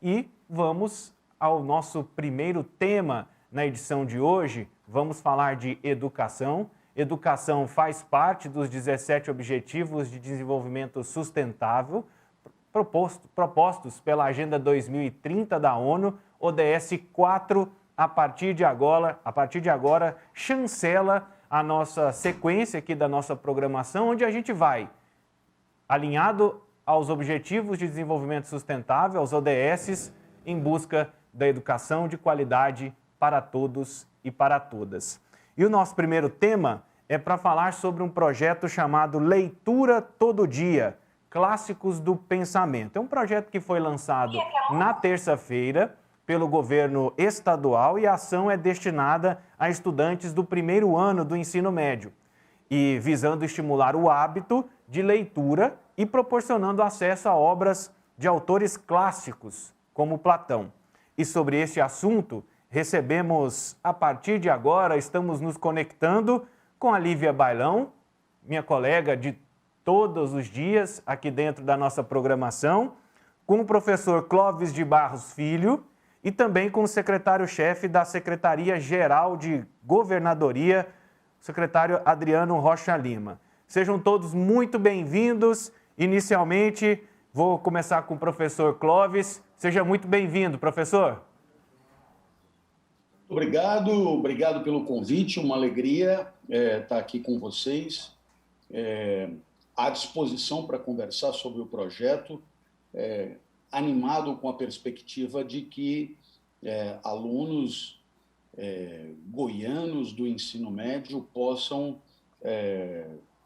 E vamos ao nosso primeiro tema na edição de hoje. Vamos falar de educação. Educação faz parte dos 17 Objetivos de Desenvolvimento Sustentável propostos pela Agenda 2030 da ONU, ODS 4, a partir de agora, chancela a nossa sequência aqui da nossa programação, onde a gente vai alinhado aos Objetivos de Desenvolvimento Sustentável, aos ODS, em busca da educação de qualidade para todos e para todas. E o nosso primeiro tema é para falar sobre um projeto chamado Leitura Todo Dia, Clássicos do Pensamento. É um projeto que foi lançado na terça-feira pelo governo estadual e a ação é destinada a estudantes do primeiro ano do ensino médio e visando estimular o hábito de leitura e proporcionando acesso a obras de autores clássicos, como Platão. E sobre esse assunto, recebemos, a partir de agora, estamos nos conectando com a Lívia Bailão, minha colega de todos os dias aqui dentro da nossa programação, com o professor Clóvis de Barros Filho e também com o secretário-chefe da Secretaria-Geral de Governadoria, o secretário Adriano Rocha Lima. Sejam todos muito bem-vindos. Inicialmente, vou começar com o professor Clóvis. Seja muito bem-vindo, professor. Obrigado pelo convite, uma alegria estar aqui com vocês, à disposição para conversar sobre o projeto, animado com a perspectiva de que alunos goianos do ensino médio possam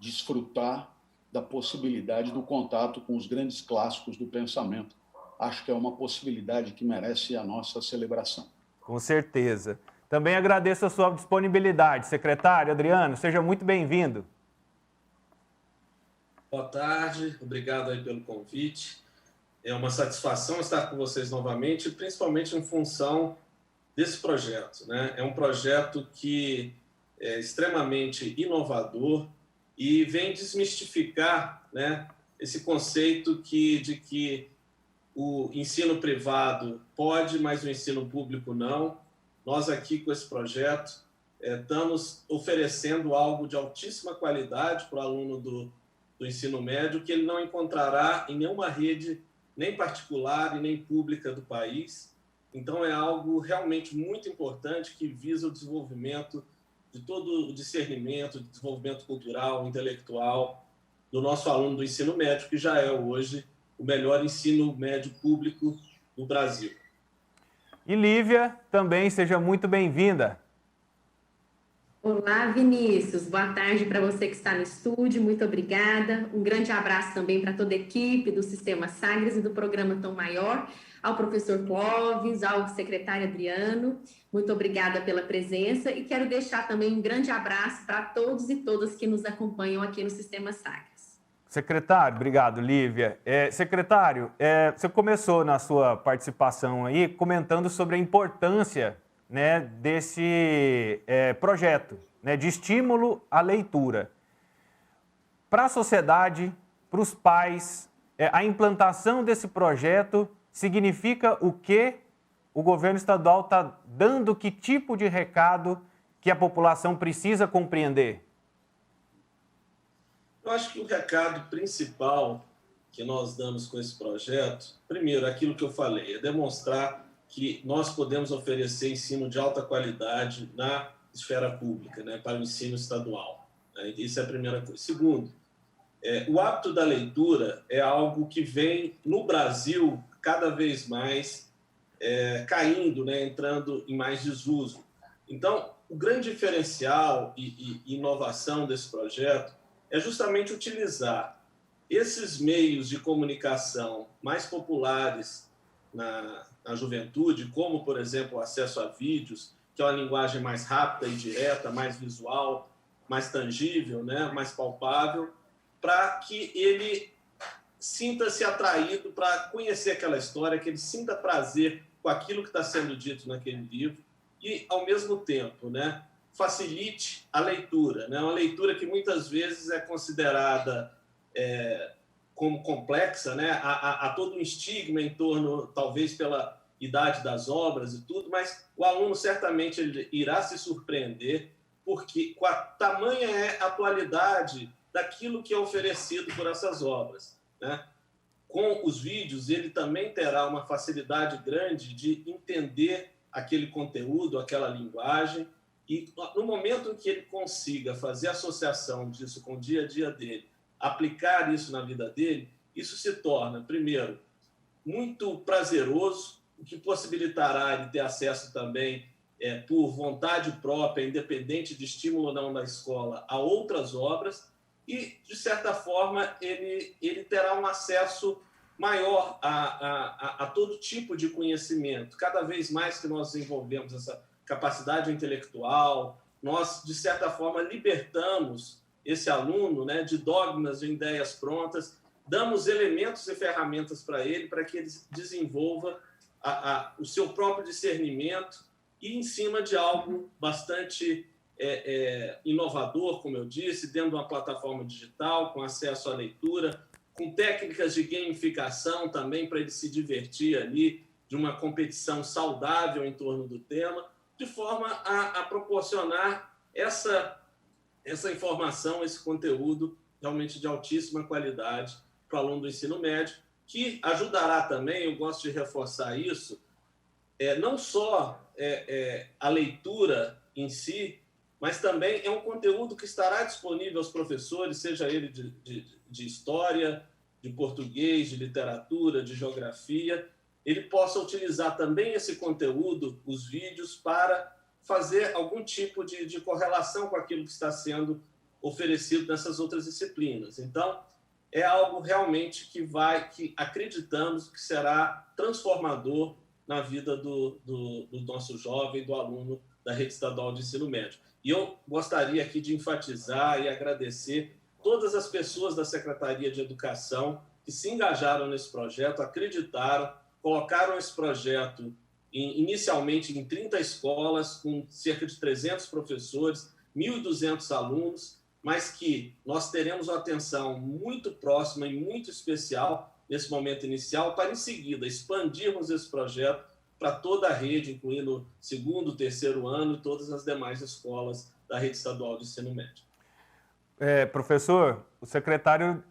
desfrutar da possibilidade do contato com os grandes clássicos do pensamento. Acho que é uma possibilidade que merece a nossa celebração. Com certeza. Também agradeço a sua disponibilidade. Secretário Adriano, seja muito bem-vindo. Boa tarde, obrigado aí pelo convite. É uma satisfação estar com vocês novamente, principalmente em função desse projeto, né? É um projeto que é extremamente inovador e vem desmistificar, né, esse conceito de que o ensino privado pode, mas o ensino público não. Nós aqui com esse projeto estamos oferecendo algo de altíssima qualidade para o aluno do ensino médio que ele não encontrará em nenhuma rede, nem particular e nem pública do país. Então é algo realmente muito importante que visa o desenvolvimento de todo o discernimento, de desenvolvimento cultural, intelectual do nosso aluno do ensino médio, que já é hoje o melhor ensino médio público do Brasil. E Lívia, também seja muito bem-vinda. Olá, Vinícius. Boa tarde para você que está no estúdio. Muito obrigada. Um grande abraço também para toda a equipe do Sistema Sagres e do programa Tom Maior, ao professor Clóvis, ao secretário Adriano. Muito obrigada pela presença e quero deixar também um grande abraço para todos e todas que nos acompanham aqui no Sistema Sagres. Secretário, obrigado, Lívia. Secretário, você começou na sua participação aí comentando sobre a importância, né, desse projeto, né, de estímulo à leitura. Para a sociedade, para os pais, a implantação desse projeto significa o que o governo estadual está dando, que tipo de recado que a população precisa compreender? Eu acho que o recado principal que nós damos com esse projeto, primeiro, aquilo que eu falei, é demonstrar que nós podemos oferecer ensino de alta qualidade na esfera pública, né, para o ensino estadual. Isso é a primeira coisa. Segundo, o hábito da leitura é algo que vem, no Brasil, cada vez mais caindo, né, entrando em mais desuso. Então, o grande diferencial e inovação desse projeto é justamente utilizar esses meios de comunicação mais populares na juventude, como, por exemplo, o acesso a vídeos, que é uma linguagem mais rápida e direta, mais visual, mais tangível, né, mais palpável, para que ele sinta-se atraído para conhecer aquela história, que ele sinta prazer com aquilo que está sendo dito naquele livro e, ao mesmo tempo, né, facilite a leitura, né, uma leitura que muitas vezes é considerada como complexa, né? Há todo um estigma em torno, talvez pela idade das obras e tudo, mas o aluno certamente ele irá se surpreender, porque com a tamanha é a atualidade daquilo que é oferecido por essas obras, né? Com os vídeos, ele também terá uma facilidade grande de entender aquele conteúdo, aquela linguagem, e no momento em que ele consiga fazer associação disso com o dia a dia dele, aplicar isso na vida dele, isso se torna, primeiro, muito prazeroso, o que possibilitará ele ter acesso também, por vontade própria, independente de estímulo ou não da escola, a outras obras, e, de certa forma, ele terá um acesso maior a todo tipo de conhecimento. Cada vez mais que nós desenvolvemos essa capacidade intelectual, nós, de certa forma, libertamos esse aluno, né, de dogmas, de ideias prontas, damos elementos e ferramentas para ele, para que ele desenvolva o seu próprio discernimento e em cima de algo bastante inovador, como eu disse, dentro de uma plataforma digital, com acesso à leitura, com técnicas de gamificação também para ele se divertir ali, de uma competição saudável em torno do tema, de forma a proporcionar essa informação, esse conteúdo realmente de altíssima qualidade para o aluno do ensino médio, que ajudará também, eu gosto de reforçar isso, não só a leitura em si, mas também é um conteúdo que estará disponível aos professores, seja ele de história, de português, de literatura, de geografia, ele possa utilizar também esse conteúdo, os vídeos, para fazer algum tipo de correlação com aquilo que está sendo oferecido nessas outras disciplinas. Então, é algo realmente que acreditamos que será transformador na vida do nosso jovem, do aluno da Rede Estadual de Ensino Médio. E eu gostaria aqui de enfatizar e agradecer todas as pessoas da Secretaria de Educação que se engajaram nesse projeto, acreditaram, colocaram esse projeto inicialmente em 30 escolas, com cerca de 300 professores, 1.200 alunos, mas que nós teremos uma atenção muito próxima e muito especial nesse momento inicial, para em seguida expandirmos esse projeto para toda a rede, incluindo segundo, terceiro ano e todas as demais escolas da Rede Estadual de Ensino Médio. Professor, o secretário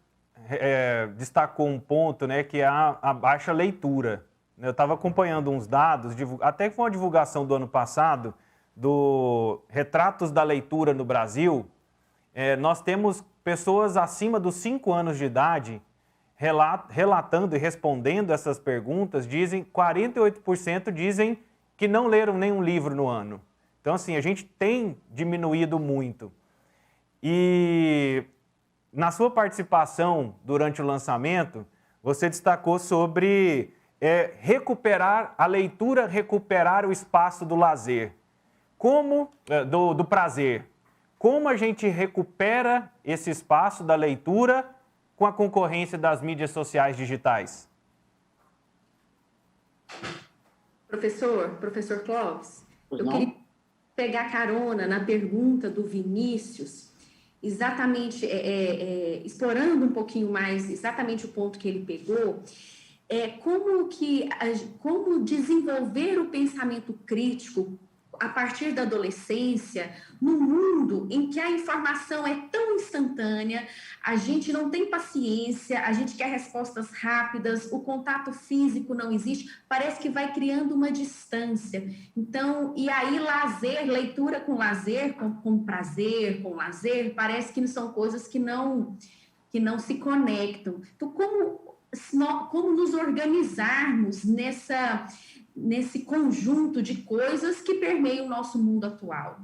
destacou um ponto, né, que é a baixa leitura. Eu estava acompanhando uns dados, até que foi uma divulgação do ano passado, do Retratos da Leitura no Brasil. Nós temos pessoas acima dos 5 anos de idade relatando e respondendo essas perguntas, 48% dizem que não leram nenhum livro no ano. Então, assim, a gente tem diminuído muito. E na sua participação durante o lançamento, você destacou sobre recuperar a leitura, recuperar o espaço do lazer, do prazer. Como a gente recupera esse espaço da leitura com a concorrência das mídias sociais digitais? Professor Clóvis, eu queria pegar carona na pergunta do Vinícius, exatamente, explorando um pouquinho mais exatamente o ponto que ele pegou, como desenvolver o pensamento crítico a partir da adolescência, num mundo em que a informação é tão instantânea, a gente não tem paciência, a gente quer respostas rápidas, o contato físico não existe, parece que vai criando uma distância. Então, e aí leitura com lazer, com prazer, com lazer, parece que são coisas que não se conectam. Então, como nos organizarmos nesse conjunto de coisas que permeiam o nosso mundo atual?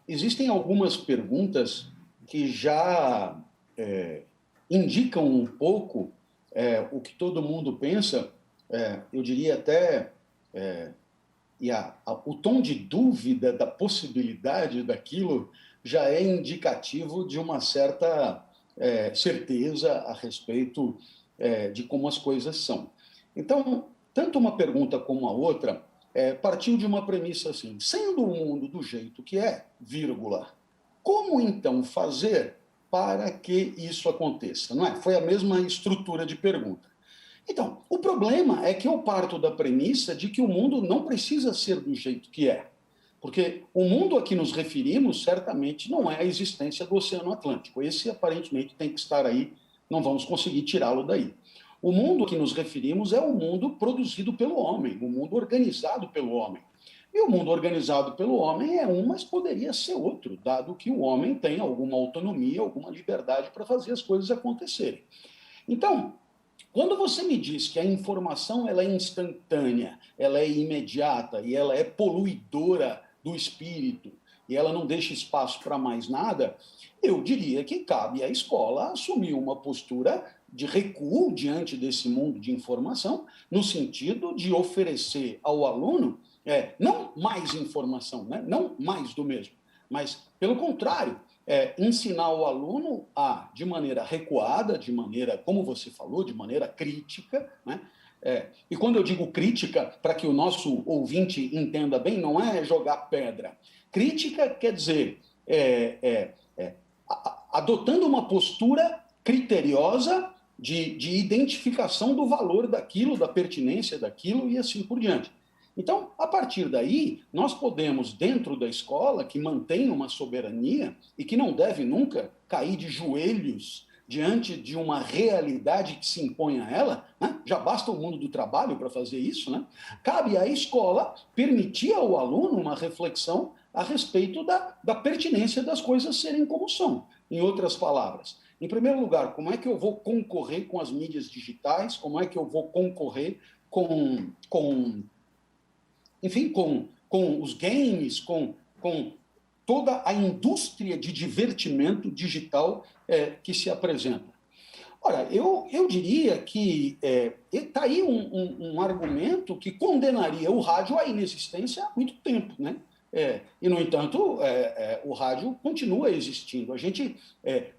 Existem algumas perguntas que já indicam um pouco o que todo mundo pensa, eu diria até, o tom de dúvida da possibilidade daquilo já é indicativo de uma certa certeza a respeito de como as coisas são. Então, tanto uma pergunta como a outra partiu de uma premissa assim: sendo o mundo do jeito que é, vírgula, como então fazer para que isso aconteça? Não é? Foi a mesma estrutura de pergunta. Então, o problema é que eu parto da premissa de que o mundo não precisa ser do jeito que é. Porque o mundo a que nos referimos, certamente, não é a existência do Oceano Atlântico. Esse, aparentemente, tem que estar aí, não vamos conseguir tirá-lo daí. O mundo a que nos referimos é o mundo produzido pelo homem, o mundo organizado pelo homem. E o mundo organizado pelo homem é um, mas poderia ser outro, dado que o homem tem alguma autonomia, alguma liberdade para fazer as coisas acontecerem. Então, quando você me diz que a informação ela é instantânea, ela é imediata e ela é poluidora do espírito e ela não deixa espaço para mais nada, eu diria que cabe à escola assumir uma postura de recuo diante desse mundo de informação, no sentido de oferecer ao aluno não mais informação, né? Não mais do mesmo, mas, pelo contrário, ensinar o aluno a, de maneira recuada, de maneira, como você falou, de maneira crítica, né? E quando eu digo crítica, para que o nosso ouvinte entenda bem, não é jogar pedra. Crítica quer dizer adotando uma postura criteriosa de identificação do valor daquilo, da pertinência daquilo e assim por diante. Então, a partir daí, nós podemos, dentro da escola, que mantém uma soberania e que não deve nunca cair de joelhos diante de uma realidade que se impõe a ela, né? Já basta o mundo do trabalho para fazer isso, né? Cabe à escola permitir ao aluno uma reflexão a respeito da pertinência das coisas serem como são. Em outras palavras, em primeiro lugar, como é que eu vou concorrer com as mídias digitais? Como é que eu vou concorrer com os games, com toda a indústria de divertimento digital que se apresenta? Ora, eu diria que está aí um argumento que condenaria o rádio à inexistência há muito tempo, né? E, no entanto, o rádio continua existindo. A gente,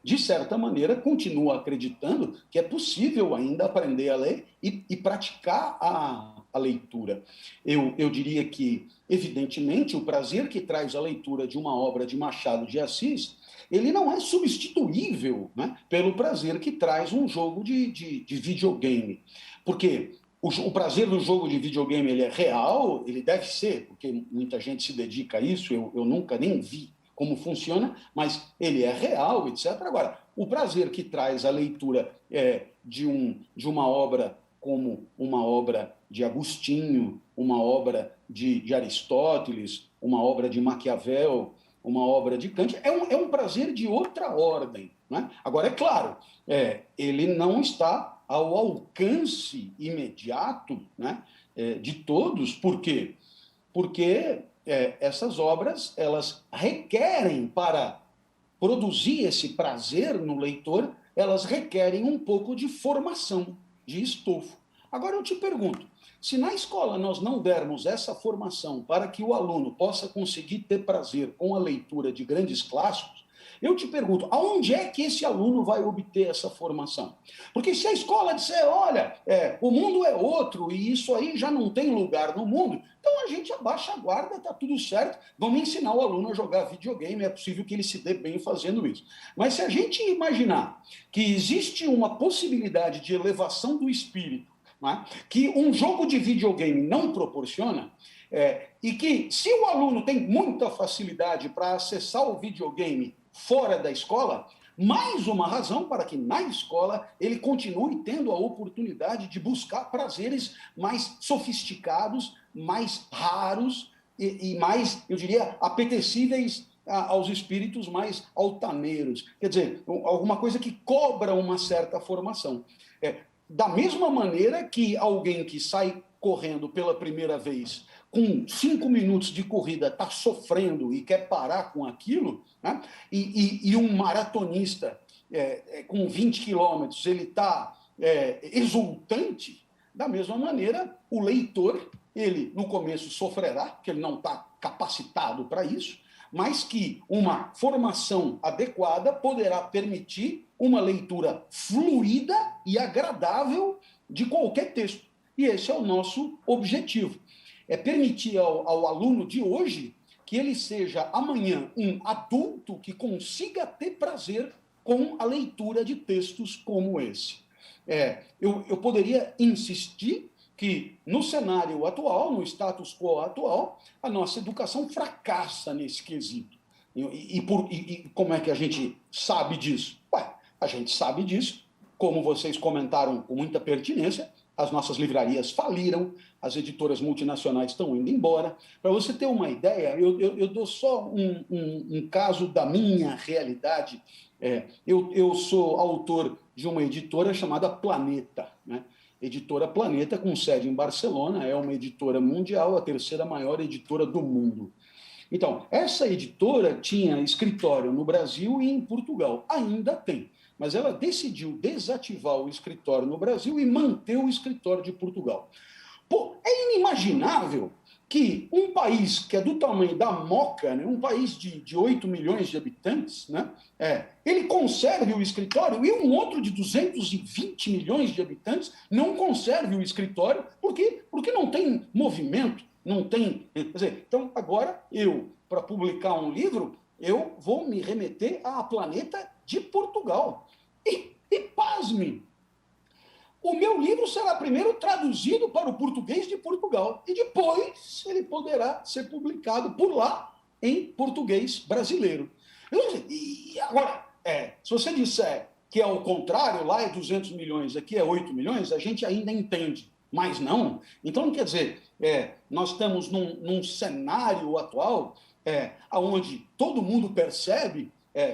de certa maneira, continua acreditando que é possível ainda aprender a ler e praticar a leitura. Eu diria que, evidentemente, o prazer que traz a leitura de uma obra de Machado de Assis, ele não é substituível, né, pelo prazer que traz um jogo de videogame. Porque o prazer do jogo de videogame ele é real, ele deve ser, porque muita gente se dedica a isso, eu nunca nem vi como funciona, mas ele é real, etc. Agora, o prazer que traz a leitura de uma obra como uma obra de Agostinho, uma obra de Aristóteles, uma obra de Maquiavel, uma obra de Kant, é um prazer de outra ordem, né? Agora, é claro, ele não está ao alcance imediato, né, de todos. Por quê? Porque essas obras elas requerem, para produzir esse prazer no leitor, elas requerem um pouco de formação, de estofo. Agora eu te pergunto, se na escola nós não dermos essa formação para que o aluno possa conseguir ter prazer com a leitura de grandes clássicos, eu te pergunto, aonde é que esse aluno vai obter essa formação? Porque se a escola disser, olha, o mundo é outro e isso aí já não tem lugar no mundo, então a gente abaixa a guarda, está tudo certo, vamos ensinar o aluno a jogar videogame, é possível que ele se dê bem fazendo isso. Mas se a gente imaginar que existe uma possibilidade de elevação do espírito, né, que um jogo de videogame não proporciona, e que se o aluno tem muita facilidade para acessar o videogame fora da escola, mais uma razão para que na escola ele continue tendo a oportunidade de buscar prazeres mais sofisticados, mais raros e mais, eu diria, apetecíveis aos espíritos mais altaneiros. Quer dizer, alguma coisa que cobra uma certa formação. Da mesma maneira que alguém que sai correndo pela primeira vez, com 5 minutos de corrida, está sofrendo e quer parar com aquilo, né? E um maratonista com 20 quilômetros, ele está exultante, da mesma maneira, o leitor, ele no começo sofrerá, porque ele não está capacitado para isso, mas que uma formação adequada poderá permitir uma leitura fluida e agradável de qualquer texto. E esse é o nosso objetivo. É permitir ao aluno de hoje que ele seja amanhã um adulto que consiga ter prazer com a leitura de textos como esse. Eu poderia insistir que, no cenário atual, no status quo atual, a nossa educação fracassa nesse quesito. E como é que a gente sabe disso? A gente sabe disso, como vocês comentaram com muita pertinência, as nossas livrarias faliram, as editoras multinacionais estão indo embora. Para você ter uma ideia, eu dou só um caso da minha realidade. Eu sou autor de uma editora chamada Planeta, né? Editora Planeta, com sede em Barcelona, é uma editora mundial, a terceira maior editora do mundo. Então, essa editora tinha escritório no Brasil e em Portugal, ainda tem, mas ela decidiu desativar o escritório no Brasil e manter o escritório de Portugal. Pô, é inimaginável que um país que é do tamanho da Moca, né, um país de 8 milhões de habitantes, né, ele conserve o escritório e um outro de 220 milhões de habitantes não conserve o escritório porque não tem movimento, não tem... Quer dizer, então, agora, para publicar um livro, eu vou me remeter à Planeta de Portugal. E pasme, o meu livro será primeiro traduzido para o português de Portugal e depois ele poderá ser publicado por lá em português brasileiro. E agora, se você disser que é o contrário, lá é 200 milhões, aqui é 8 milhões, a gente ainda entende, mas não. Então, quer dizer, nós estamos num cenário atual onde todo mundo percebe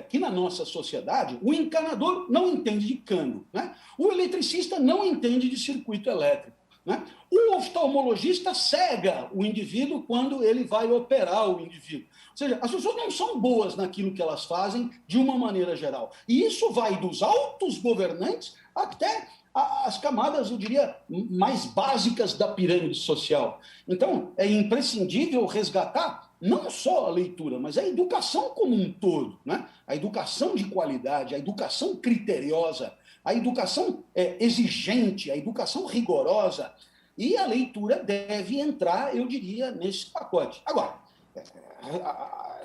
que na nossa sociedade o encanador não entende de cano, né? O eletricista não entende de circuito elétrico, né? O oftalmologista cega o indivíduo quando ele vai operar o indivíduo. Ou seja, as pessoas não são boas naquilo que elas fazem de uma maneira geral. E isso vai dos altos governantes até as camadas, eu diria, mais básicas da pirâmide social. Então, é imprescindível resgatar não só a leitura, mas a educação como um todo, né? A educação de qualidade, a educação criteriosa, a educação exigente, a educação rigorosa. E a leitura deve entrar, eu diria, nesse pacote. Agora,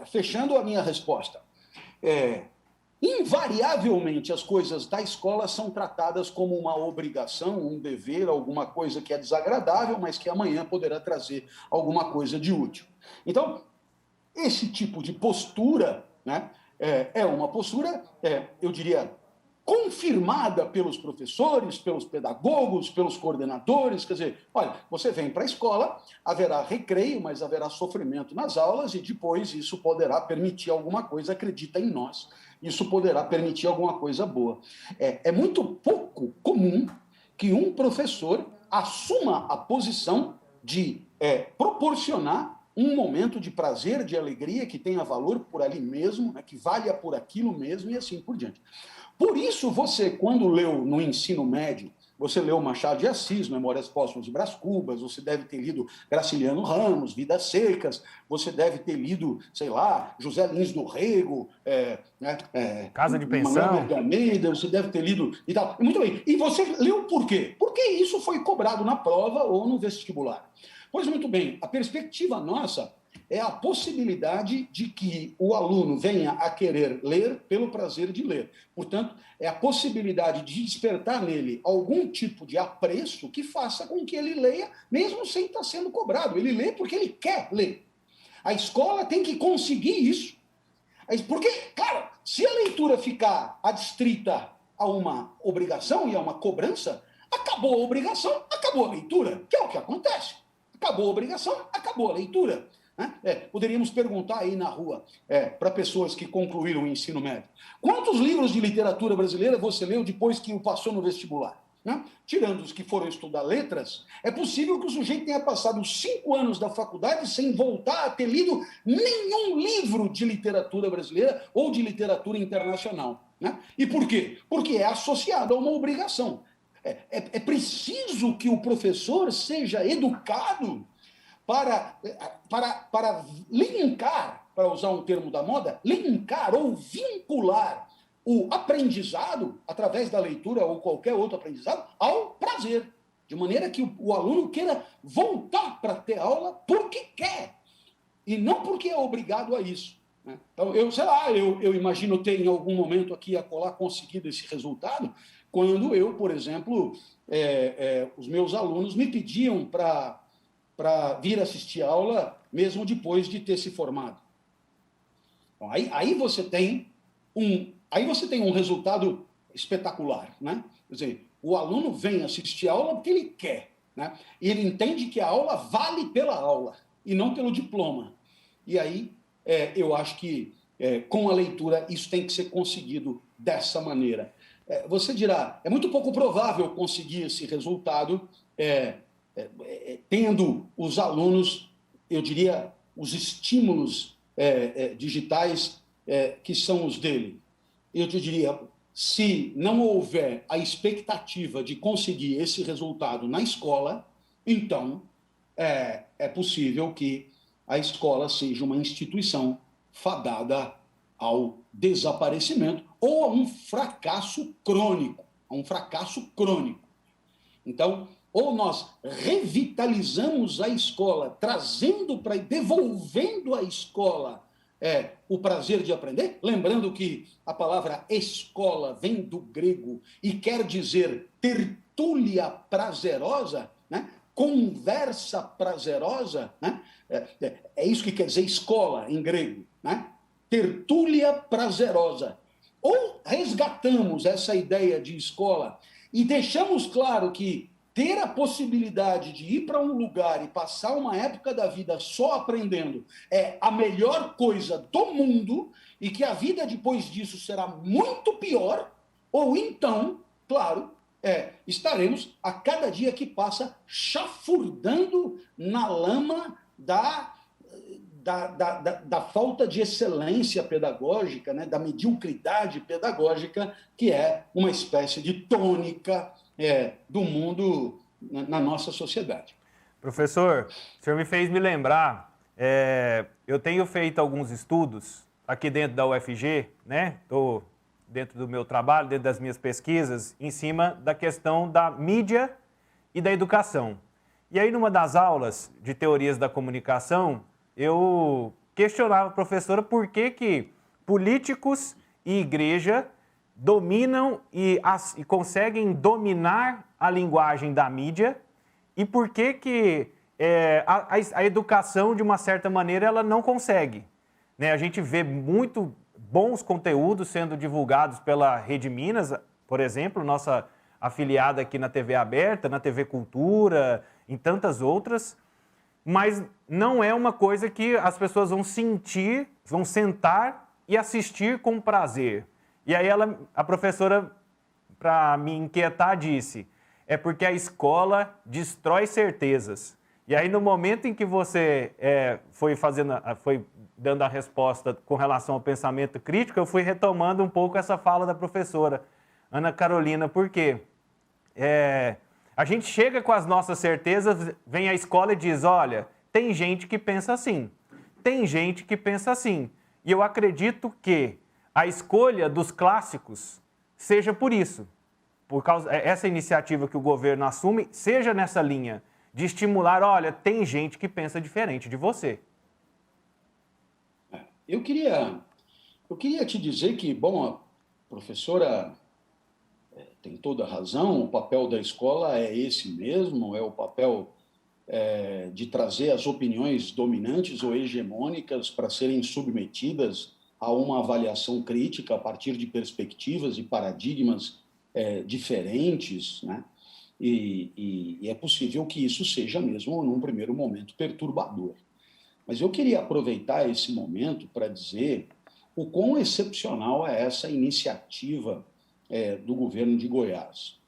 fechando a minha resposta, invariavelmente as coisas da escola são tratadas como uma obrigação, um dever, alguma coisa que é desagradável, mas que amanhã poderá trazer alguma coisa de útil. Então, esse tipo de postura, né, é uma postura, eu diria, confirmada pelos professores, pelos pedagogos, pelos coordenadores. Quer dizer, olha, você vem para a escola, haverá recreio, mas haverá sofrimento nas aulas e depois isso poderá permitir alguma coisa, acredita em nós, isso poderá permitir alguma coisa boa. É muito pouco comum que um professor assuma a posição de proporcionar um momento de prazer, de alegria, que tenha valor por ali mesmo, né, que valha por aquilo mesmo e assim por diante. Por isso, você, quando leu no ensino médio, você leu Machado de Assis, Memórias Póstumas de Brás Cubas, você deve ter lido Graciliano Ramos, Vidas Secas, você deve ter lido, sei lá, José Lins do Rego, Casa de Pensão, Manuel de Almeida, você deve ter lido e tal. Muito bem. E você leu por quê? Porque isso foi cobrado na prova ou no vestibular. Pois muito bem, a perspectiva nossa é a possibilidade de que o aluno venha a querer ler pelo prazer de ler. Portanto, é a possibilidade de despertar nele algum tipo de apreço que faça com que ele leia, mesmo sem estar sendo cobrado. Ele lê porque ele quer ler. A escola tem que conseguir isso. Porque, claro, se a leitura ficar adstrita a uma obrigação e a uma cobrança, acabou a obrigação, acabou a leitura, que é o que acontece. Acabou a obrigação, acabou a leitura. Poderíamos perguntar aí na rua para pessoas que concluíram o ensino médio: quantos livros de literatura brasileira você leu depois que o passou no vestibular? Né? Tirando os que foram estudar letras, é possível que o sujeito tenha passado 5 anos da faculdade sem voltar a ter lido nenhum livro de literatura brasileira ou de literatura internacional. Né? E por quê? Porque é associado a uma obrigação. É preciso que o professor seja educado para linkar, para usar um termo da moda, linkar ou vincular o aprendizado, através da leitura ou qualquer outro aprendizado, ao prazer. De maneira que o aluno queira voltar para ter aula porque quer, e não porque é obrigado a isso. né? Então, eu imagino ter em algum momento aqui a colar conseguido esse resultado, quando eu, por exemplo, os meus alunos me pediam para vir assistir aula mesmo depois de ter se formado. Então, aí você tem um resultado espetacular, né? Quer dizer, o aluno vem assistir a aula porque ele quer, né? E ele entende que a aula vale pela aula e não pelo diploma. E aí eu acho que com a leitura isso tem que ser conseguido dessa maneira. Você dirá, é muito pouco provável conseguir esse resultado tendo os alunos, eu diria, os estímulos digitais que são os dele. Eu te diria, se não houver a expectativa de conseguir esse resultado na escola, então é possível que a escola seja uma instituição fadada ao desaparecimento ou a um fracasso crônico. Então, ou nós revitalizamos a escola, trazendo para devolvendo à escola o prazer de aprender, lembrando que a palavra escola vem do grego e quer dizer tertúlia prazerosa, né? Conversa prazerosa, né? É isso que quer dizer escola em grego, né? Tertúlia prazerosa. Ou resgatamos essa ideia de escola e deixamos claro que ter a possibilidade de ir para um lugar e passar uma época da vida só aprendendo é a melhor coisa do mundo e que a vida depois disso será muito pior, ou então, claro, estaremos a cada dia que passa chafurdando na lama da falta de excelência pedagógica, né, da mediocridade pedagógica, que é uma espécie de tônica do mundo na nossa sociedade. Professor, o senhor me fez me lembrar, eu tenho feito alguns estudos aqui dentro da UFG, né? Estou dentro do meu trabalho, dentro das minhas pesquisas, em cima da questão da mídia e da educação. E aí, numa das aulas de teorias da comunicação, eu questionava a professora por que políticos e igreja dominam e conseguem dominar a linguagem da mídia e por que a educação, de uma certa maneira, ela não consegue. Né? A gente vê muito bons conteúdos sendo divulgados pela Rede Minas, por exemplo, nossa afiliada aqui na TV aberta, na TV Cultura, em tantas outras, mas não é uma coisa que as pessoas vão sentir, vão sentar e assistir com prazer. E aí a professora, para me inquietar, disse, é porque a escola destrói certezas. E aí, no momento em que você foi dando a resposta com relação ao pensamento crítico, eu fui retomando um pouco essa fala da professora Ana Carolina, porque a gente chega com as nossas certezas, vem a escola e diz, olha, tem gente que pensa assim, tem gente que pensa assim. E eu acredito que a escolha dos clássicos seja por isso, por causa essa iniciativa que o governo assume, seja nessa linha de estimular, olha, tem gente que pensa diferente de você. Eu queria te dizer que, bom, a professora tem toda a razão, o papel da escola é esse mesmo, é o papel de trazer as opiniões dominantes ou hegemônicas para serem submetidas a uma avaliação crítica a partir de perspectivas e paradigmas diferentes, né? E é possível que isso seja mesmo, num primeiro momento, perturbador. Mas eu queria aproveitar esse momento para dizer o quão excepcional é essa iniciativa do governo de Goiás.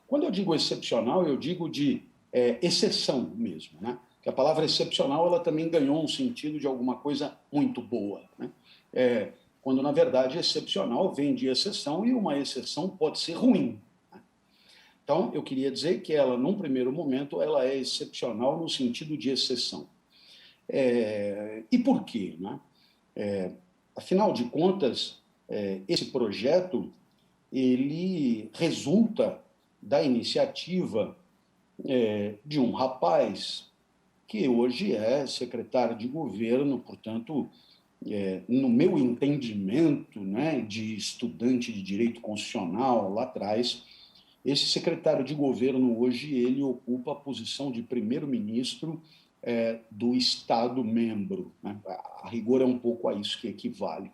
Quando eu digo excepcional, eu digo de exceção mesmo, né? Que a palavra excepcional ela também ganhou um sentido de alguma coisa muito boa, né? Quando, na verdade, excepcional vem de exceção e uma exceção pode ser ruim. Né? Então, eu queria dizer que ela, num primeiro momento, ela é excepcional no sentido de exceção. E por quê? Né? Afinal de contas, esse projeto ele resulta da iniciativa de um rapaz que hoje é secretário de governo, portanto, no meu entendimento, né, de estudante de direito constitucional lá atrás, esse secretário de governo hoje ele ocupa a posição de primeiro-ministro do Estado-membro, né? A rigor é um pouco a isso que equivale,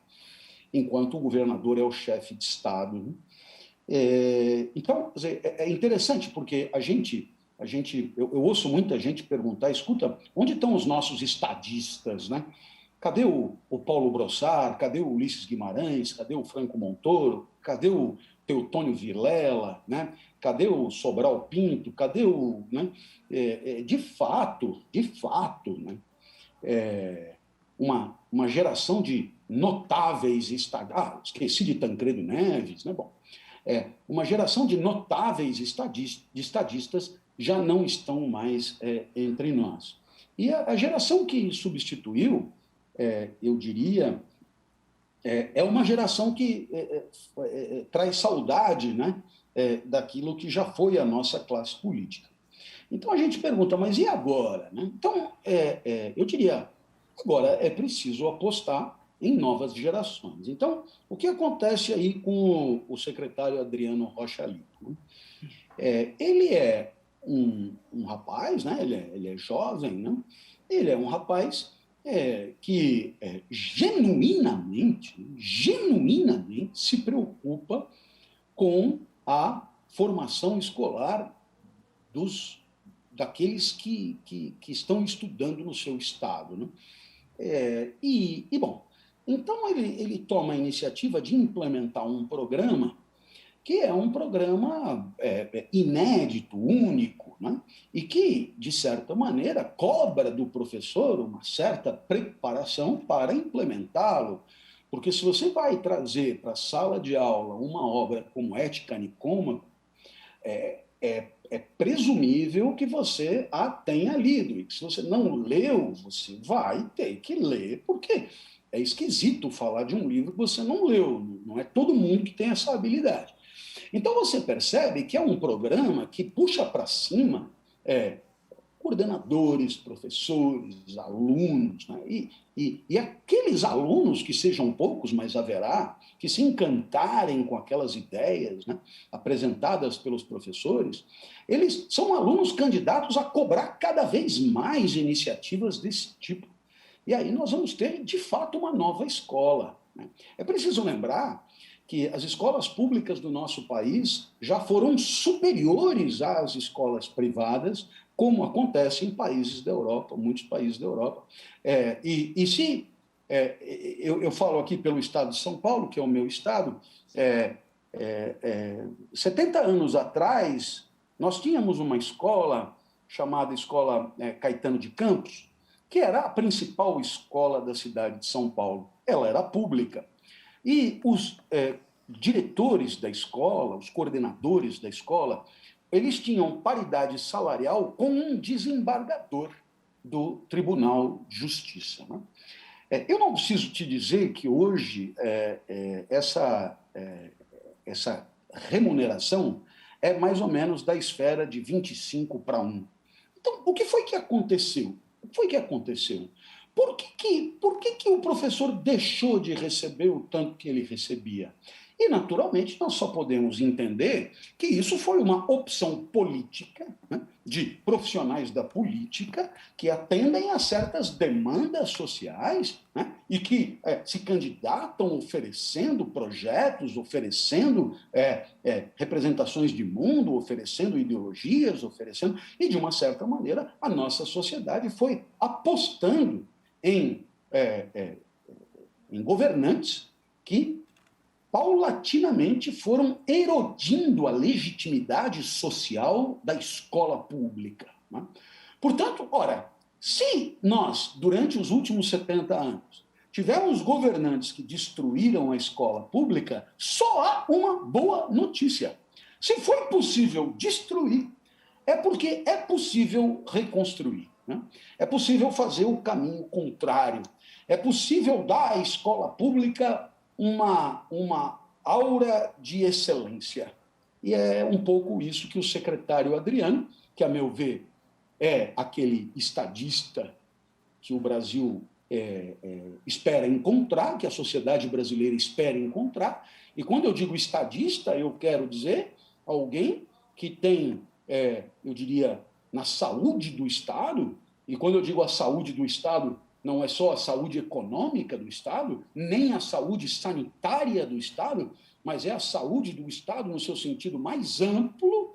enquanto o governador é o chefe de Estado, né? Então, é interessante porque eu ouço muita gente perguntar, escuta, onde estão os nossos estadistas, né? Cadê o Paulo Brossard? Cadê o Ulisses Guimarães? Cadê o Franco Montoro? Cadê o Teotônio Vilela? Né? Cadê o Sobral Pinto? Cadê o... Né? De fato, né? Uma geração de notáveis estadistas... esqueci de Tancredo Neves, né? Bom, uma geração de notáveis estadistas já não estão mais entre nós. E a geração que substituiu, eu diria, é uma geração que traz saudade, né, daquilo que já foi a nossa classe política. Então a gente pergunta, mas e agora? Né? Então, eu diria, agora é preciso apostar em novas gerações. Então, o que acontece aí com o secretário Adriano Rocha Lito? Né? Ele é um rapaz, né? Ele é jovem, né? Ele é um rapaz que genuinamente se preocupa com a formação escolar daqueles que estão estudando no seu estado, né? Bom, então ele toma a iniciativa de implementar um programa que é um programa inédito, único, né? E que, de certa maneira, cobra do professor uma certa preparação para implementá-lo. Porque se você vai trazer para a sala de aula uma obra como Ética Nicômaco, é presumível que você a tenha lido. E que se você não leu, você vai ter que ler, porque é esquisito falar de um livro que você não leu. Não é todo mundo que tem essa habilidade. Então você percebe que é um programa que puxa para cima coordenadores, professores, alunos, né? E aqueles alunos, que sejam poucos, mas haverá, que se encantarem com aquelas ideias, né, apresentadas pelos professores, eles são alunos candidatos a cobrar cada vez mais iniciativas desse tipo. E aí nós vamos ter, de fato, uma nova escola, né? É preciso lembrar que as escolas públicas do nosso país já foram superiores às escolas privadas, como acontece em países da Europa, muitos países da Europa. Eu falo aqui pelo estado de São Paulo, que é o meu estado, 70 anos atrás, nós tínhamos uma escola chamada Escola Caetano de Campos, que era a principal escola da cidade de São Paulo. Ela era pública. E os diretores da escola, os coordenadores da escola, eles tinham paridade salarial com um desembargador do Tribunal de Justiça, né? Eu não preciso te dizer que hoje essa remuneração é mais ou menos da esfera de 25 para 1. Então, o que foi que aconteceu? Por que o professor deixou de receber o tanto que ele recebia? E, naturalmente, nós só podemos entender que isso foi uma opção política, né, de profissionais da política que atendem a certas demandas sociais, né, e que se candidatam oferecendo projetos, oferecendo representações de mundo, oferecendo ideologias, e, de uma certa maneira, a nossa sociedade foi apostando em governantes que paulatinamente foram erodindo a legitimidade social da escola pública, né? Portanto, ora, se nós, durante os últimos 70 anos, tivemos governantes que destruíram a escola pública, só há uma boa notícia. Se foi possível destruir, é porque é possível reconstruir, né? É possível fazer o caminho contrário. É possível dar à escola pública uma aura de excelência. E é um pouco isso que o secretário Adriano, que, a meu ver, é aquele estadista que o Brasil espera encontrar, que a sociedade brasileira espera encontrar. E quando eu digo estadista, eu quero dizer alguém que tem, eu diria, na saúde do Estado, e quando eu digo a saúde do Estado, não é só a saúde econômica do Estado, nem a saúde sanitária do Estado, mas é a saúde do Estado no seu sentido mais amplo,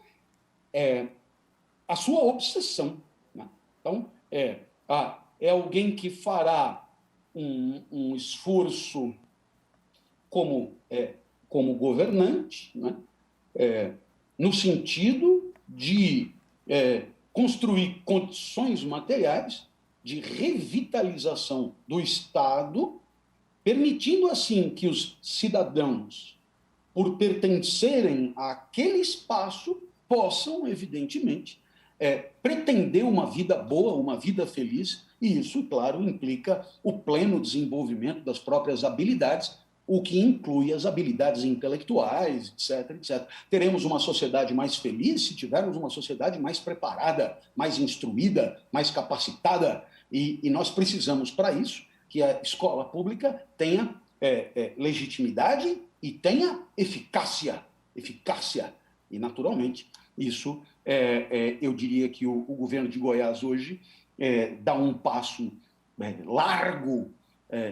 a sua obsessão, né? Então, é alguém que fará um esforço como governante, né? No sentido de construir condições materiais de revitalização do Estado, permitindo assim que os cidadãos, por pertencerem àquele espaço, possam, evidentemente, pretender uma vida boa, uma vida feliz, e isso, claro, implica o pleno desenvolvimento das próprias habilidades, o que inclui as habilidades intelectuais, etc, etc. Teremos uma sociedade mais feliz se tivermos uma sociedade mais preparada, mais instruída, mais capacitada, e nós precisamos, para isso, que a escola pública tenha legitimidade e tenha eficácia. E, naturalmente, isso, eu diria que o governo de Goiás hoje dá um passo largo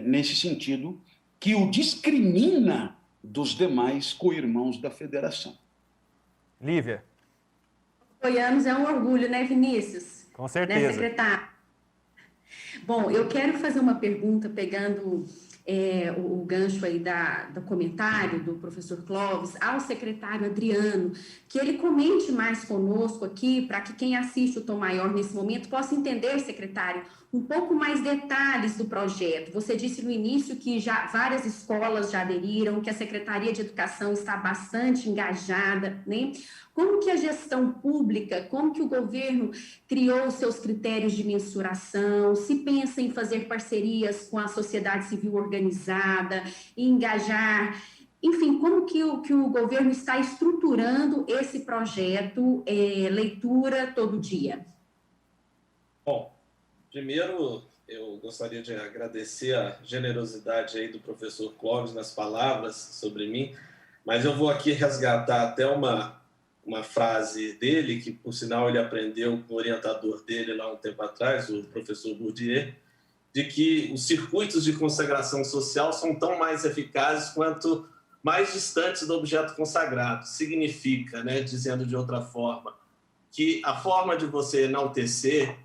nesse sentido, que o discrimina dos demais co-irmãos da federação. Lívia. Goianos é um orgulho, né, Vinícius? Com certeza. Né, secretário? Bom, eu quero fazer uma pergunta pegando o gancho aí do comentário do professor Clóvis ao secretário Adriano, que ele comente mais conosco aqui, para que quem assiste o Tom Maior nesse momento possa entender, secretário, um pouco mais detalhes do projeto. Você disse no início que já várias escolas já aderiram, que a Secretaria de Educação está bastante engajada, né? Como que a gestão pública, como que o governo criou os seus critérios de mensuração, se pensa em fazer parcerias com a sociedade civil organizada, engajar, enfim, como que o governo está estruturando esse projeto Leitura Todo Dia? Bom, primeiro eu gostaria de agradecer a generosidade aí do professor Clóvis nas palavras sobre mim, mas eu vou aqui resgatar até uma frase dele, que por sinal ele aprendeu com o orientador dele lá um tempo atrás, o professor Bourdieu, de que os circuitos de consagração social são tão mais eficazes quanto mais distantes do objeto consagrado. Significa, né, dizendo de outra forma, que a forma de você enaltecer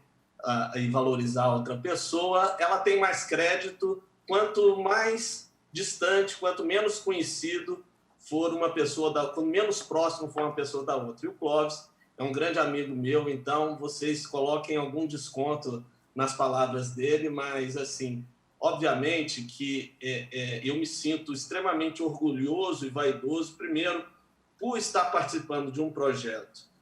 e valorizar outra pessoa, ela tem mais crédito quanto mais distante, quanto menos conhecido for uma pessoa, quanto menos próximo for uma pessoa da outra. E o Clóvis é um grande amigo meu, então vocês coloquem algum desconto nas palavras dele, mas, assim, obviamente que eu me sinto extremamente orgulhoso e vaidoso, primeiro, por estar participando de um projeto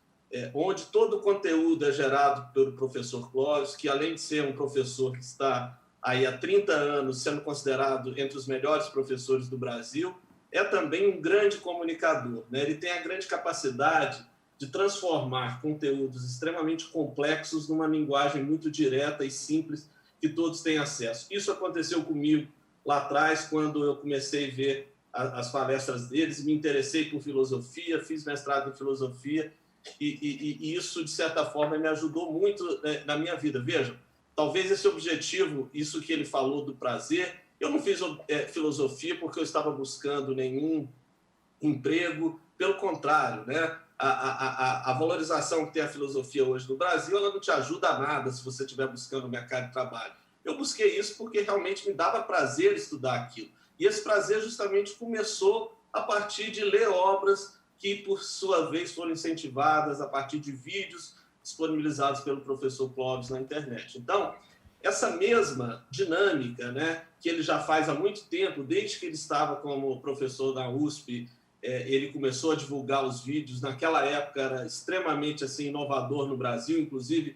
onde todo o conteúdo é gerado pelo professor Clóvis, que, além de ser um professor que está aí há 30 anos sendo considerado entre os melhores professores do Brasil, é também um grande comunicador, né? Ele tem a grande capacidade de transformar conteúdos extremamente complexos numa linguagem muito direta e simples que todos têm acesso. Isso aconteceu comigo lá atrás, quando eu comecei a ver as palestras deles, me interessei por filosofia, fiz mestrado em filosofia, e isso, de certa forma, me ajudou muito na minha vida. Veja, talvez esse objetivo, isso que ele falou do prazer, eu não fiz filosofia porque eu estava buscando nenhum emprego, pelo contrário, né? A valorização que tem a filosofia hoje no Brasil, ela não te ajuda a nada se você estiver buscando o mercado de trabalho. Eu busquei isso porque realmente me dava prazer estudar aquilo. E esse prazer justamente começou a partir de ler obras que, por sua vez, foram incentivadas a partir de vídeos disponibilizados pelo professor Clóvis na internet. Então, essa mesma dinâmica, né, que ele já faz há muito tempo, desde que ele estava como professor da USP, ele começou a divulgar os vídeos. Naquela época era extremamente assim, inovador no Brasil, inclusive,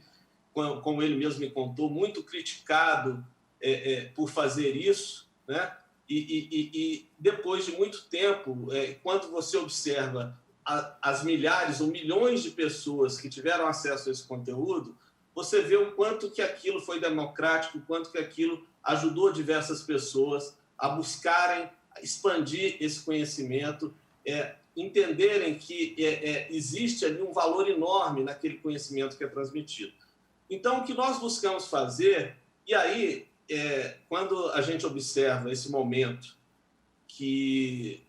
como ele mesmo me contou, muito criticado por fazer isso, né? E depois de muito tempo, quando você observa as milhares ou milhões de pessoas que tiveram acesso a esse conteúdo, você vê o quanto que aquilo foi democrático, o quanto que aquilo ajudou diversas pessoas a buscarem expandir esse conhecimento, entenderem que existe ali um valor enorme naquele conhecimento que é transmitido. Então, o que nós buscamos fazer, e aí, quando a gente observa esse momento que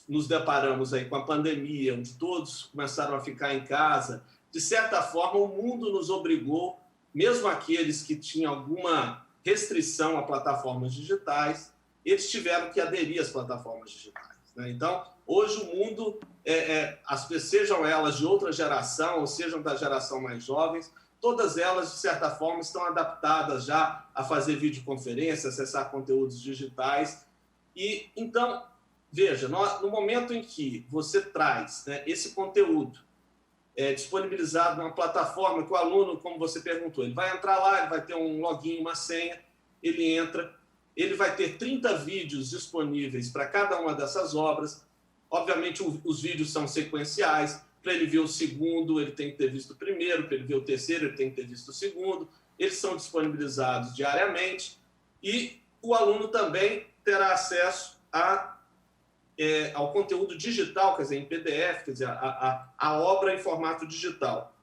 nos deparamos aí com a pandemia, onde todos começaram a ficar em casa, de certa forma, o mundo nos obrigou, mesmo aqueles que tinham alguma restrição a plataformas digitais, eles tiveram que aderir às plataformas digitais, né? Então, hoje o mundo, sejam elas de outra geração, ou sejam da geração mais jovens, todas elas, de certa forma, estão adaptadas já a fazer videoconferência, acessar conteúdos digitais. E, então, veja, no momento em que você traz, né, esse conteúdo disponibilizado numa plataforma que o aluno, como você perguntou, ele vai entrar lá, ele vai ter um login, uma senha, ele entra, ele vai ter 30 vídeos disponíveis para cada uma dessas obras. Obviamente, os vídeos são sequenciais. Para ele ver o segundo, ele tem que ter visto o primeiro. Para ele ver o terceiro, ele tem que ter visto o segundo. Eles são disponibilizados diariamente. E o aluno também terá acesso ao conteúdo digital, quer dizer, em PDF, quer dizer, a obra em formato digital,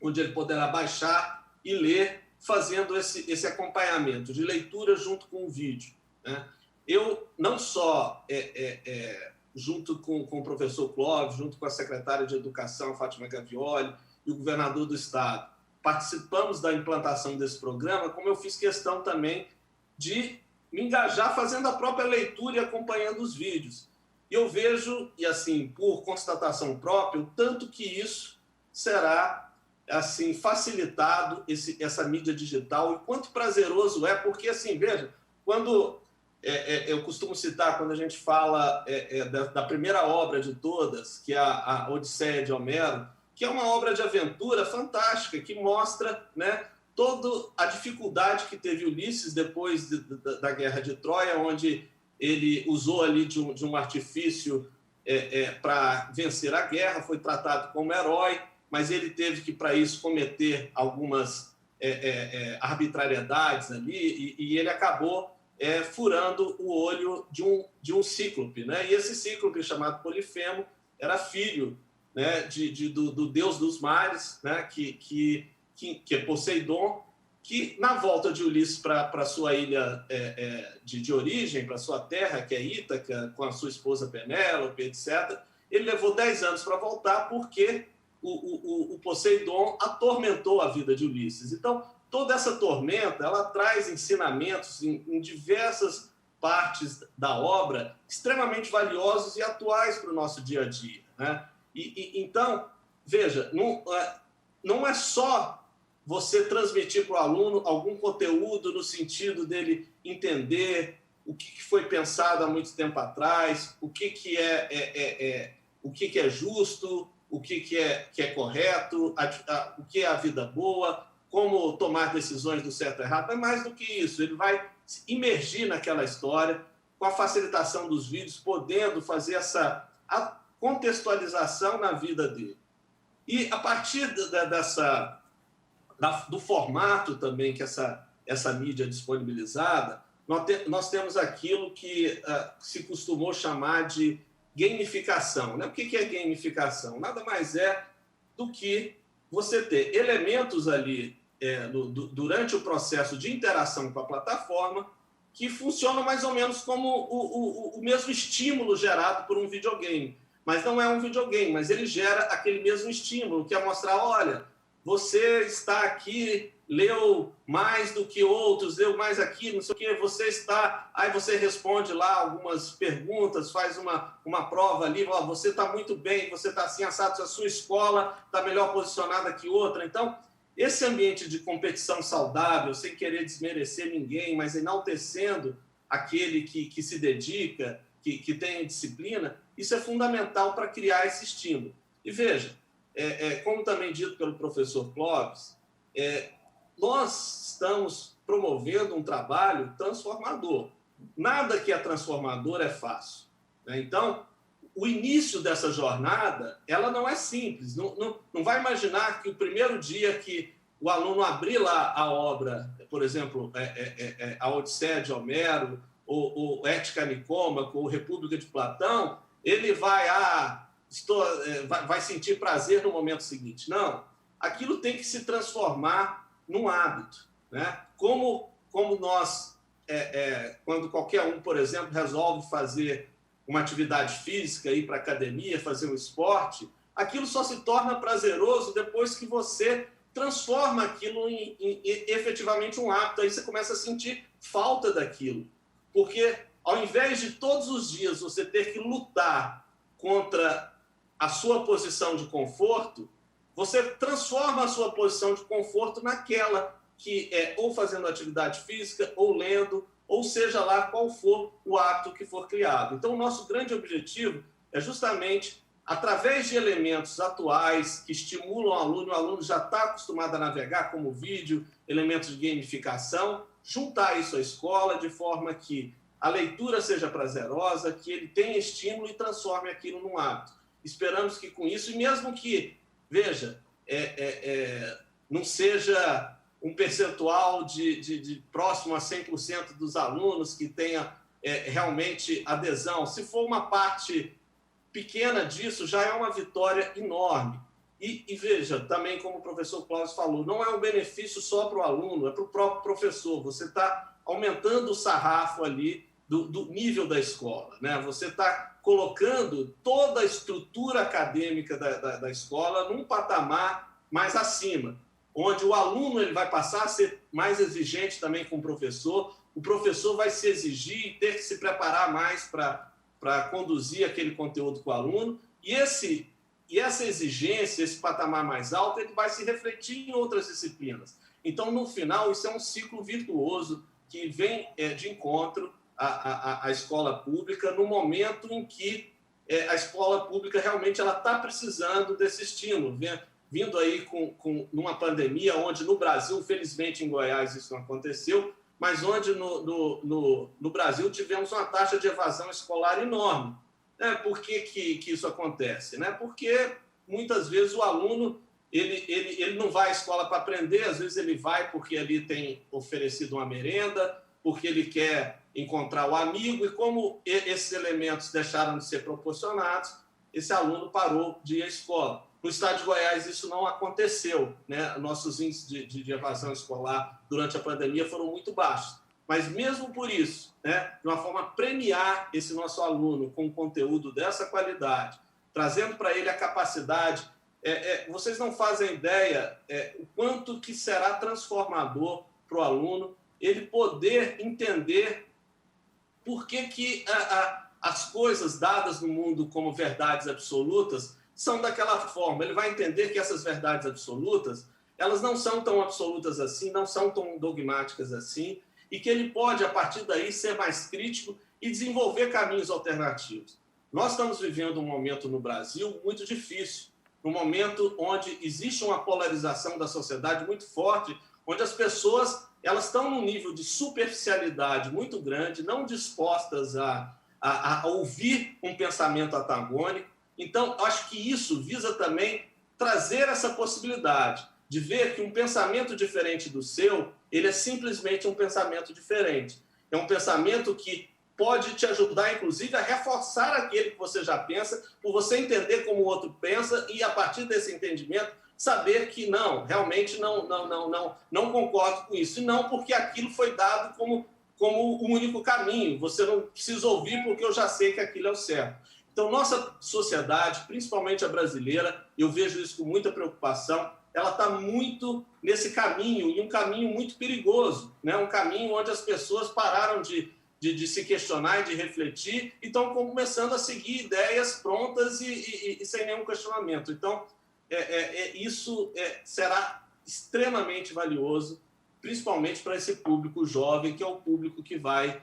onde ele poderá baixar e ler, fazendo esse acompanhamento de leitura junto com o vídeo, né? Eu, não só junto com o professor Clóvis, junto com a secretária de Educação, Fátima Gavioli, e o governador do Estado, participamos da implantação desse programa, como eu fiz questão também de me engajar fazendo a própria leitura e acompanhando os vídeos. E eu vejo, e assim, por constatação própria, o tanto que isso será assim facilitado, essa mídia digital, e quanto prazeroso é, porque, assim, veja, quando eu costumo citar, quando a gente fala da primeira obra de todas, que é a Odisseia de Homero, que é uma obra de aventura fantástica, que mostra, né, toda a dificuldade que teve Ulisses depois da Guerra de Troia, onde ele usou ali de um artifício para vencer a guerra, foi tratado como herói, mas ele teve que, para isso, cometer algumas arbitrariedades ali, e ele acabou furando o olho de um cíclope, né? E esse cíclope, chamado Polifemo, era filho, né, do deus dos mares, né, que é Poseidon, que, na volta de Ulisses para sua ilha de origem, para sua terra, que é Ítaca, com a sua esposa Penélope, etc., ele levou 10 anos para voltar, porque o Poseidon atormentou a vida de Ulisses. Então, toda essa tormenta, ela traz ensinamentos em diversas partes da obra extremamente valiosos e atuais para o nosso dia a dia, né? Então, veja, não é só você transmitir para o aluno algum conteúdo no sentido dele entender o que foi pensado há muito tempo atrás, o que é justo, o que é correto, o que é a vida boa, como tomar decisões do certo e errado. É mais do que isso, ele vai se imergir naquela história com a facilitação dos vídeos, podendo fazer a contextualização na vida dele. E a partir do formato também que essa mídia é disponibilizada, nós temos aquilo que se costumou chamar de gamificação, né? O que é gamificação? Nada mais é do que você ter elementos ali durante o processo de interação com a plataforma que funcionam mais ou menos como o mesmo estímulo gerado por um videogame. Mas não é um videogame, mas ele gera aquele mesmo estímulo, que é mostrar, olha, você está aqui, leu mais do que outros, leu mais aqui, não sei o quê, você está... Aí você responde lá algumas perguntas, faz uma prova ali, ó, você está muito bem, você está assim assado, a sua escola está melhor posicionada que outra. Então, esse ambiente de competição saudável, sem querer desmerecer ninguém, mas enaltecendo aquele que se dedica, que tem disciplina, isso é fundamental para criar esse estímulo. E veja, como também dito pelo professor Clóvis, nós estamos promovendo um trabalho transformador. Nada que é transformador é fácil, né? Então, o início dessa jornada, ela não é simples. Não vai imaginar que o primeiro dia que o aluno abrir lá a obra, por exemplo, a Odisseia de Homero, ou Ética Nicômaco, ou República de Platão, ele vai sentir prazer no momento seguinte. Não, aquilo tem que se transformar num hábito, né? Como nós, quando qualquer um, por exemplo, resolve fazer uma atividade física, ir para a academia, fazer um esporte, aquilo só se torna prazeroso depois que você transforma aquilo em efetivamente um hábito. Aí você começa a sentir falta daquilo. Porque ao invés de todos os dias você ter que lutar contra a sua posição de conforto, você transforma a sua posição de conforto naquela que é ou fazendo atividade física, ou lendo, ou seja lá qual for o hábito que for criado. Então, o nosso grande objetivo é justamente, através de elementos atuais que estimulam o aluno já está acostumado a navegar, como vídeo, elementos de gamificação, juntar isso à escola de forma que a leitura seja prazerosa, que ele tenha estímulo e transforme aquilo num hábito. Esperamos que com isso, e mesmo que, veja, não seja um percentual de próximo a 100% dos alunos que tenha realmente adesão, se for uma parte pequena disso, já é uma vitória enorme. E veja, também como o professor Cláudio falou, não é um benefício só para o aluno, é para o próprio professor. Você está aumentando o sarrafo ali do nível da escola, né? Você está colocando toda a estrutura acadêmica da escola num patamar mais acima, onde o aluno ele vai passar a ser mais exigente também com o professor vai se exigir e ter que se preparar mais para conduzir aquele conteúdo com o aluno, e essa exigência, esse patamar mais alto, ele vai se refletir em outras disciplinas. Então, no final, isso é um ciclo virtuoso que vem de encontro à escola pública no momento em que a escola pública realmente ela está precisando desse estímulo, vindo aí numa pandemia onde no Brasil, felizmente em Goiás isso não aconteceu, mas onde no Brasil tivemos uma taxa de evasão escolar enorme. Por que isso acontece? Porque muitas vezes o aluno ele não vai à escola para aprender, às vezes ele vai porque ali tem oferecido uma merenda, porque ele quer encontrar o amigo, e como esses elementos deixaram de ser proporcionados, esse aluno parou de ir à escola. No estado de Goiás isso não aconteceu, né? Nossos índices de evasão escolar durante a pandemia foram muito baixos. Mas mesmo por isso, né, de uma forma a premiar esse nosso aluno com conteúdo dessa qualidade, trazendo para ele a capacidade, vocês não fazem ideia o quanto que será transformador para o aluno ele poder entender por que as coisas dadas no mundo como verdades absolutas são daquela forma. Ele vai entender que essas verdades absolutas, elas não são tão absolutas assim, não são tão dogmáticas assim, e que ele pode, a partir daí, ser mais crítico e desenvolver caminhos alternativos. Nós estamos vivendo um momento no Brasil muito difícil, um momento onde existe uma polarização da sociedade muito forte, onde as pessoas elas estão num nível de superficialidade muito grande, não dispostas a ouvir um pensamento antagônico. Então, acho que isso visa também trazer essa possibilidade de ver que um pensamento diferente do seu, ele é simplesmente um pensamento diferente. É um pensamento que pode te ajudar, inclusive, a reforçar aquele que você já pensa, por você entender como o outro pensa e, a partir desse entendimento, saber que não, realmente não concordo com isso. E não porque aquilo foi dado como o único caminho. Você não precisa ouvir porque eu já sei que aquilo é o certo. Então, nossa sociedade, principalmente a brasileira, eu vejo isso com muita preocupação, ela está muito nesse caminho, e um caminho muito perigoso, né? Um caminho onde as pessoas pararam de se questionar e de refletir e estão começando a seguir ideias prontas e sem nenhum questionamento. Então, isso será extremamente valioso, principalmente para esse público jovem, que é o público que vai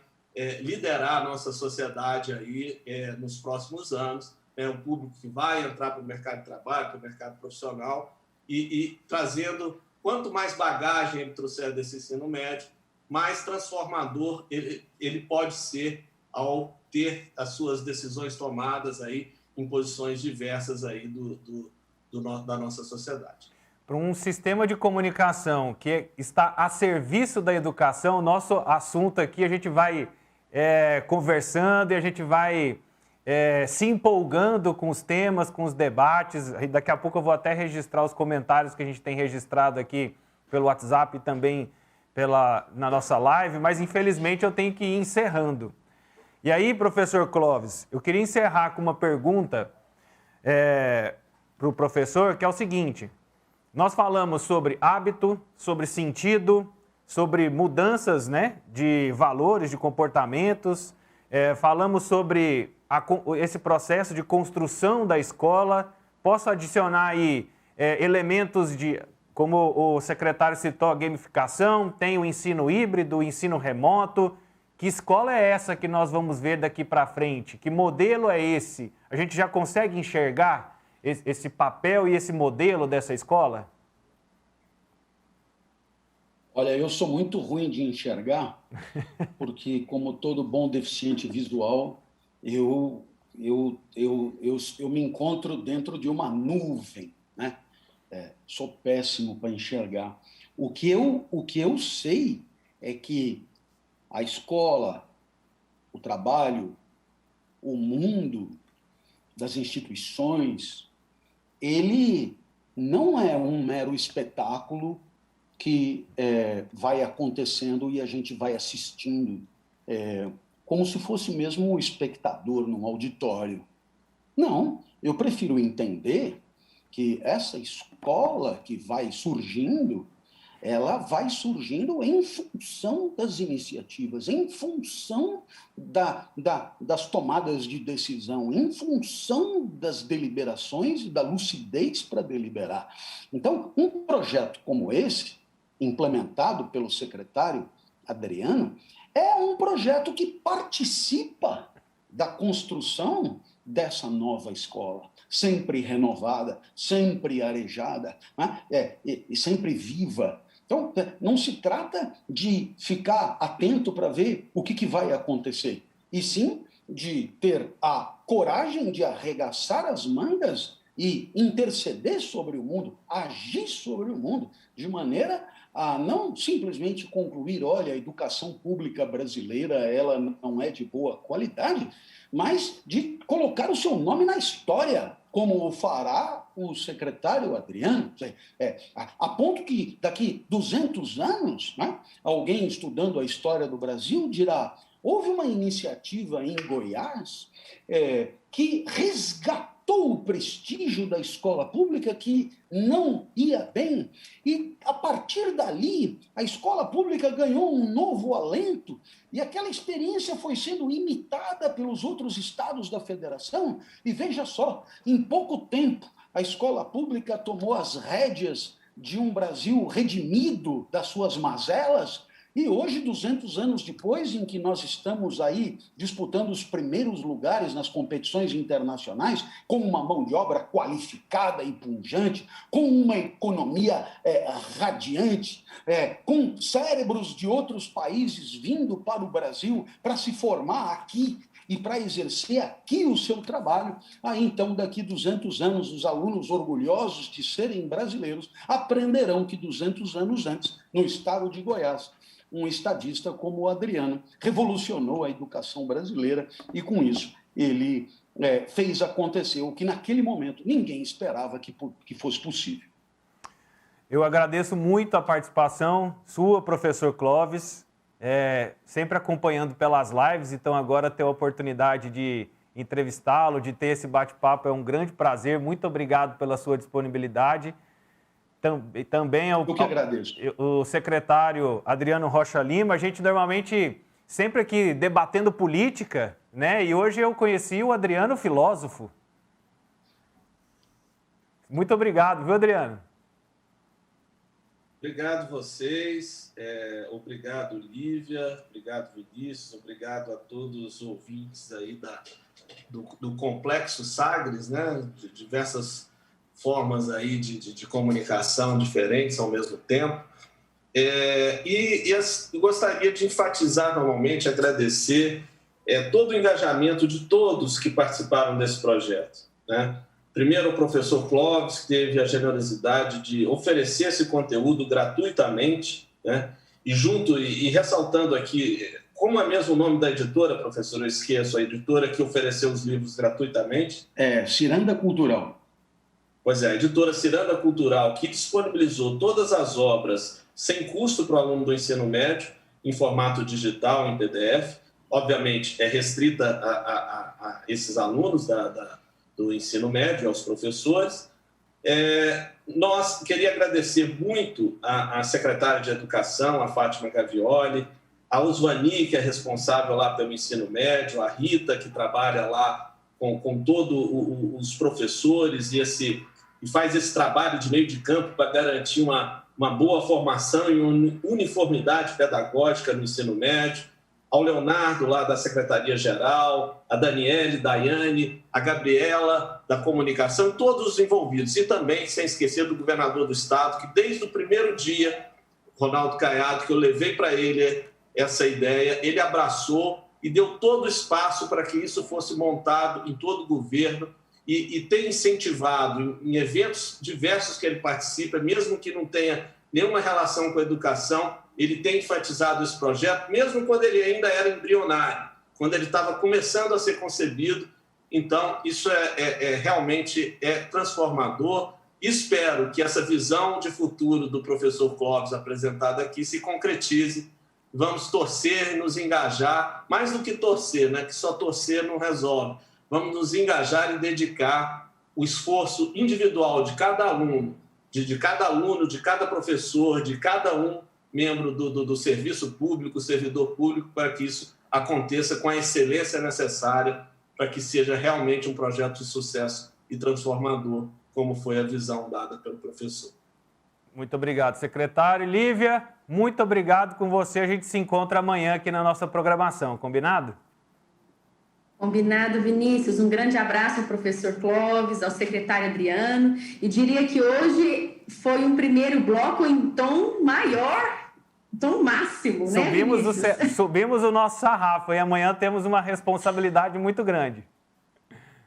liderar a nossa sociedade aí, nos próximos anos. É um público que vai entrar para o mercado de trabalho, para o mercado profissional, e trazendo, quanto mais bagagem ele trouxer desse ensino médio, mais transformador ele pode ser ao ter as suas decisões tomadas aí em posições diversas aí da nossa sociedade. para um sistema de comunicação que está a serviço da educação. Nosso assunto aqui, a gente vai conversando e a gente vai se empolgando com os temas, com os debates. Daqui a pouco eu vou até registrar os comentários que a gente tem registrado aqui pelo WhatsApp e também na nossa live, mas infelizmente eu tenho que ir encerrando. E aí, professor Clóvis, eu queria encerrar com uma pergunta para o professor, que é o seguinte: nós falamos sobre hábito, sobre sentido, sobre mudanças, né, de valores, de comportamentos, falamos sobre esse processo de construção da escola. Posso adicionar aí elementos como o secretário citou, a gamificação, tem o ensino híbrido, o ensino remoto. Que escola é essa que nós vamos ver daqui para frente? Que modelo é esse? A gente já consegue enxergar esse papel e esse modelo dessa escola? Olha, eu sou muito ruim de enxergar, porque, como todo bom deficiente visual, eu me encontro dentro de uma nuvem, né? Sou péssimo para enxergar. O que eu sei é que a escola, o trabalho, o mundo das instituições, ele não é um mero espetáculo que vai acontecendo e a gente vai assistindo, como se fosse mesmo um espectador num auditório. Não, eu prefiro entender que essa escola que vai surgindo, ela vai surgindo em função das iniciativas, em função das tomadas de decisão, em função das deliberações e da lucidez para deliberar. Então, um projeto como esse, implementado pelo secretário Adriano, é um projeto que participa da construção dessa nova escola, sempre renovada, sempre arejada, né? E sempre viva. Então, não se trata de ficar atento para ver o que vai acontecer, e sim de ter a coragem de arregaçar as mangas e interceder sobre o mundo, agir sobre o mundo, de maneira a não simplesmente concluir, olha, a educação pública brasileira ela não é de boa qualidade, mas de colocar o seu nome na história, como o fará o secretário Adriano, a ponto que daqui 200 anos, né, alguém estudando a história do Brasil dirá: houve uma iniciativa em Goiás que resgatou o prestígio da escola pública que não ia bem, e a partir dali a escola pública ganhou um novo alento, e aquela experiência foi sendo imitada pelos outros estados da federação, e veja só, em pouco tempo a escola pública tomou as rédeas de um Brasil redimido das suas mazelas. E hoje, 200 anos depois, em que nós estamos aí disputando os primeiros lugares nas competições internacionais, com uma mão de obra qualificada e pujante, com uma economia radiante, com cérebros de outros países vindo para o Brasil para se formar aqui e para exercer aqui o seu trabalho, aí então, daqui 200 anos, os alunos orgulhosos de serem brasileiros aprenderão que 200 anos antes, no estado de Goiás, um estadista como o Adriano revolucionou a educação brasileira e, com isso, ele fez acontecer o que, naquele momento, ninguém esperava que fosse possível. Eu agradeço muito a participação sua, professor Clóvis, sempre acompanhando pelas lives, então agora ter a oportunidade de entrevistá-lo, de ter esse bate-papo é um grande prazer. Muito obrigado pela sua disponibilidade. Também eu que agradeço. O secretário Adriano Rocha Lima. A gente normalmente sempre aqui debatendo política, né? E hoje eu conheci o Adriano filósofo. Muito obrigado, viu, Adriano? Obrigado vocês, obrigado Lívia, obrigado Vinícius, obrigado a todos os ouvintes aí do Complexo Sagres, né? De diversas formas aí de comunicação diferentes ao mesmo tempo. Eu gostaria de enfatizar novamente, agradecer todo o engajamento de todos que participaram desse projeto, né? Primeiro, o professor Clóvis, que teve a generosidade de oferecer esse conteúdo gratuitamente, né? E ressaltando aqui, como é mesmo o nome da editora, professor? Eu esqueço, a editora que ofereceu os livros gratuitamente. Ciranda Cultural. Pois é, a editora Ciranda Cultural, que disponibilizou todas as obras sem custo para o aluno do ensino médio, em formato digital, em PDF. Obviamente, é restrita a esses alunos do ensino médio, aos professores. Nós queria agradecer muito à secretária de Educação, a Fátima Gavioli, a Osvani, que é responsável lá pelo ensino médio, a Rita, que trabalha lá com todos os professores e faz esse trabalho de meio de campo para garantir uma boa formação e uniformidade pedagógica no ensino médio, ao Leonardo, lá da Secretaria-Geral, a Daniele, Daiane, a Gabriela, da Comunicação, todos os envolvidos. E também, sem esquecer do governador do Estado, que desde o primeiro dia, Ronaldo Caiado, que eu levei para ele essa ideia, ele abraçou e deu todo o espaço para que isso fosse montado em todo o governo e tem incentivado em eventos diversos que ele participa, mesmo que não tenha nenhuma relação com a educação, ele tem enfatizado esse projeto, mesmo quando ele ainda era embrionário, quando ele estava começando a ser concebido. Então, isso realmente transformador. Espero que essa visão de futuro do professor Clóvis apresentada aqui se concretize. Vamos torcer e nos engajar, mais do que torcer, né? Que só torcer não resolve. Vamos nos engajar e dedicar o esforço individual de cada aluno, de cada professor, de cada membro do serviço público, servidor público, para que isso aconteça com a excelência necessária para que seja realmente um projeto de sucesso e transformador, como foi a visão dada pelo professor. Muito obrigado, secretário. Lívia, muito obrigado com você. A gente se encontra amanhã aqui na nossa programação, combinado? Combinado, Vinícius. Um grande abraço ao professor Clóvis, ao secretário Adriano. E diria que hoje foi um primeiro bloco em tom maior, tom máximo, né, Vinícius? Subimos o nosso sarrafo e amanhã temos uma responsabilidade muito grande.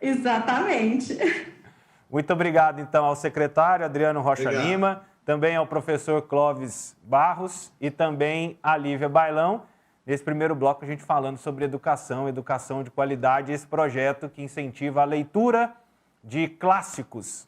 Exatamente. Muito obrigado, então, ao secretário Adriano Rocha Lima, também ao professor Clóvis Barros e também à Lívia Bailão. Nesse primeiro bloco, a gente falando sobre educação de qualidade, esse projeto que incentiva a leitura de clássicos